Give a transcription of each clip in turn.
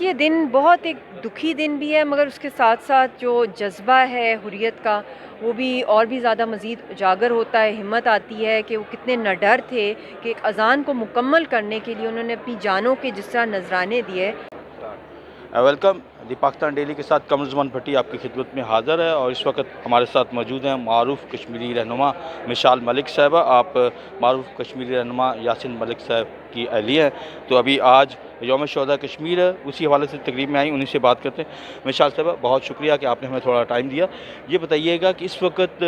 یہ دن بہت ایک دکھی دن بھی ہے، مگر اس کے ساتھ ساتھ جو جذبہ ہے حریت کا وہ بھی اور بھی زیادہ مزید اجاگر ہوتا ہے۔ ہمت آتی ہے کہ وہ کتنے نڈر تھے کہ ایک اذان کو مکمل کرنے کے لیے انہوں نے اپنی جانوں کے جس طرح نذرانے دیے۔ ویلکم دی پاکستان ڈیلی کے ساتھ قمر زمان بھٹی آپ کی خدمت میں حاضر ہے، اور اس وقت ہمارے ساتھ موجود ہیں معروف کشمیری رہنما مشال ملک صاحبہ۔ آپ معروف کشمیری رہنما یاسین ملک صاحب کی اہلیہ ہیں، تو ابھی آج یوم شہداء کشمیر ہے، اسی حوالے سے تقریب میں آئی، انہیں سے بات کرتے ہیں۔ مشال صاحبہ، بہت شکریہ کہ آپ نے ہمیں تھوڑا ٹائم دیا۔ یہ بتائیے گا کہ اس وقت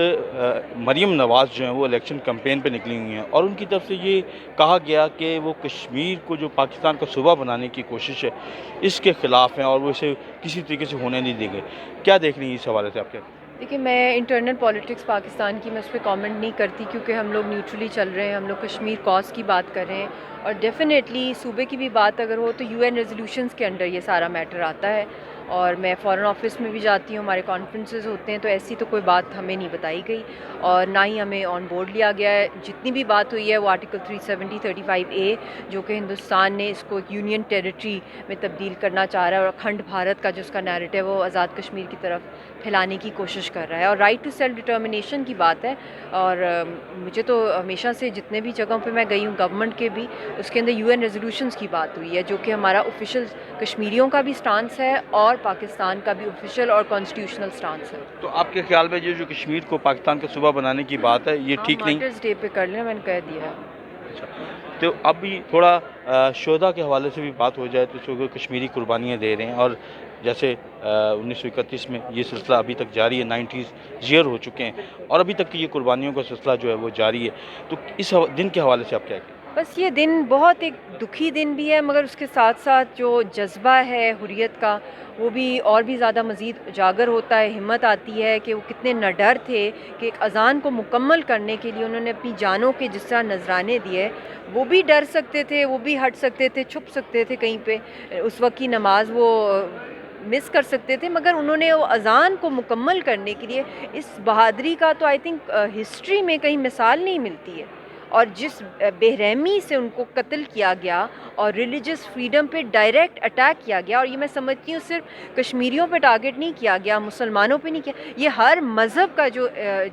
مریم نواز جو ہیں وہ الیکشن کمپین پہ نکلی ہوئی ہیں، اور ان کی طرف سے یہ کہا گیا کہ وہ کشمیر کو جو پاکستان کا صوبہ بنانے کی کوشش ہے اس کے خلاف ہیں، اور وہ اسے کسی طریقے سے ہونے نہیں دیں گے۔ کیا دیکھ رہی ہیں اس حوالے سے آپ کیا؟ دیکھیے، میں انٹرنل پالیٹکس پاکستان کی میں اس پہ کامنٹ نہیں کرتی، کیونکہ ہم لوگ نیوٹرلی چل رہے ہیں، ہم لوگ کشمیر کاز کی بات کر رہے ہیں، اور ڈیفینیٹلی صوبے کی بھی بات اگر ہو تو یو این ریزولوشنز کے انڈر یہ سارا میٹر آتا ہے، اور میں فارن آفس میں بھی جاتی ہوں، ہمارے کانفرنسز ہوتے ہیں، تو ایسی تو کوئی بات ہمیں نہیں بتائی گئی اور نہ ہی ہمیں آن بورڈ لیا گیا ہے۔ جتنی بھی بات ہوئی ہے وہ آرٹیکل 370 35A، جو کہ ہندوستان نے اس کو ایک یونین ٹیریٹری میں تبدیل کرنا چاہ رہا ہے، اور اکھنڈ بھارت کا جو اس کا نیریٹو ہے وہ آزاد کشمیر کی طرف پھیلانے کی کوشش کر رہا ہے، اور رائٹ ٹو سیلف ڈٹرمنیشن کی بات ہے۔ اور مجھے تو ہمیشہ سے جتنے بھی جگہوں پہ میں گئی ہوں گورنمنٹ کے بھی، اس کے اندر یو این ریزولوشنز کی بات ہوئی ہے، جو کہ ہمارا آفیشیل کشمیریوں کا بھی سٹانس ہے اور پاکستان کا بھی آفیشیل اور کانسٹیٹیوشنل سٹانس ہے۔ تو آپ کے خیال میں جو کشمیر کو پاکستان کا صوبہ بنانے کی بات ہے یہ ٹھیک نہیں؟ مارٹرز ڈے پہ کر لیں، میں نے کہہ دیا ہے۔ اچھا، تو اب بھی تھوڑا شہداء کے حوالے سے بھی بات ہو جائے، تو جو کشمیری قربانیاں دے رہے ہیں، اور جیسے 1931 میں یہ سلسلہ ابھی تک جاری ہے، 90 ایئر ہو چکے ہیں، اور ابھی تک یہ قربانیوں کا سلسلہ جو ہے وہ جاری ہے، تو اس دن کے حوالے سے آپ کیا کہیں؟ بس یہ دن بہت ایک دکھی دن بھی ہے، مگر اس کے ساتھ ساتھ جو جذبہ ہے حریت کا وہ بھی اور بھی زیادہ مزید اجاگر ہوتا ہے۔ ہمت آتی ہے کہ وہ کتنے نڈر تھے کہ ایک اذان کو مکمل کرنے کے لیے انہوں نے اپنی جانوں کے جس طرح نذرانے دیے۔ وہ بھی ڈر سکتے تھے، وہ بھی ہٹ سکتے تھے، چھپ سکتے تھے کہیں پہ، اس وقت کی نماز وہ مس کر سکتے تھے، مگر انہوں نے وہ اذان کو مکمل کرنے کے لیے اس بہادری کا تو آئی تھنک ہسٹری میں کہیں مثال نہیں ملتی ہے۔ اور جس بے رحمی سے ان کو قتل کیا گیا اور ریلیجس فریڈم پہ ڈائریکٹ اٹیک کیا گیا، اور یہ میں سمجھتی ہوں صرف کشمیریوں پہ ٹارگٹ نہیں کیا گیا، مسلمانوں پہ نہیں کیا، یہ ہر مذہب کا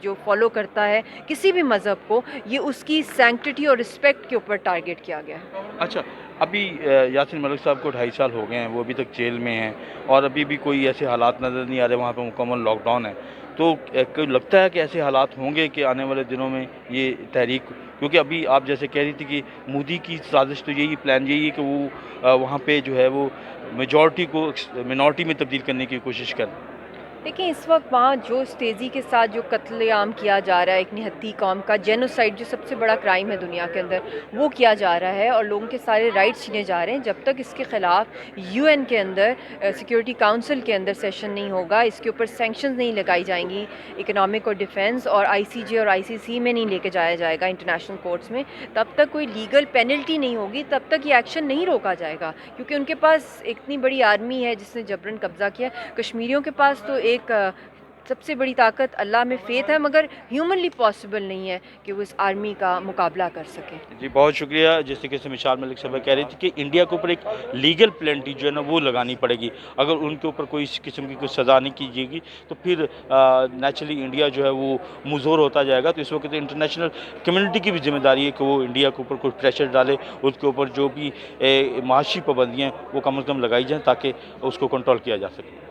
جو فالو کرتا ہے کسی بھی مذہب کو، یہ اس کی سینکٹٹی اور رسپیکٹ کے اوپر ٹارگٹ کیا گیا ہے۔ اچھا، ابھی یاسین ملک صاحب کو 2.5 سال ہو گئے ہیں، وہ ابھی تک جیل میں ہیں، اور ابھی بھی کوئی ایسے حالات نظر نہیں آ رہے، وہاں پہ مکمل لاک ڈاؤن ہے، تو کوئی لگتا ہے کہ ایسے حالات ہوں گے کہ آنے والے دنوں میں یہ تحریک، کیونکہ ابھی آپ جیسے کہہ رہی تھی کہ مودی کی سازش تو یہی پلان یہی ہے کہ وہ وہاں پہ جو ہے وہ میجورٹی کو منورٹی میں تبدیل کرنے کی کوشش کریں؟ دیکھیں، اس وقت وہاں جو اس تیزی کے ساتھ جو قتل عام کیا جا رہا ہے ایک نہتی قوم کا، جینوسائڈ جو سب سے بڑا کرائم ہے دنیا کے اندر، وہ کیا جا رہا ہے، اور لوگوں کے سارے رائٹس چھینے جا رہے ہیں، جب تک اس کے خلاف یو این کے اندر سیکیورٹی کاؤنسل کے اندر سیشن نہیں ہوگا، اس کے اوپر سینکشنز نہیں لگائی جائیں گی، اکنامک اور ڈیفینس اور ICJ اور ICC میں نہیں لے کے جایا جائے گا، انٹرنیشنل کورٹس میں، تب تک کوئی لیگل پینلٹی نہیں ہوگی، تب تک یہ ایکشن نہیں روکا جائے گا، کیونکہ ان کے پاس اتنی بڑی آرمی ہے جس نے جبراً قبضہ کیا۔ کشمیریوں کے پاس تو ایک سب سے بڑی طاقت اللہ میں فیتھ ہے، مگر ہیومنلی پاسبل نہیں ہے کہ وہ اس آرمی کا مقابلہ کر سکے۔ جی، بہت شکریہ۔ جس طریقے سے مشال ملک صاحبہ کہہ رہی تھی کہ انڈیا کے اوپر ایک لیگل پلینٹی جو ہے نا وہ لگانی پڑے گی، اگر ان کے اوپر کوئی اس قسم کی کوئی سزا نہیں کی جائے گی تو پھر نیچرلی انڈیا جو ہے وہ مزور ہوتا جائے گا۔ تو اس وقت انٹرنیشنل کمیونٹی کی بھی ذمہ داری ہے کہ وہ انڈیا کے اوپر کوئی پریشر ڈالے، اس کے اوپر جو بھی معاشی پابندیاں وہ کم از کم لگائی جائیں تاکہ اس کو کنٹرول کیا جا سکے۔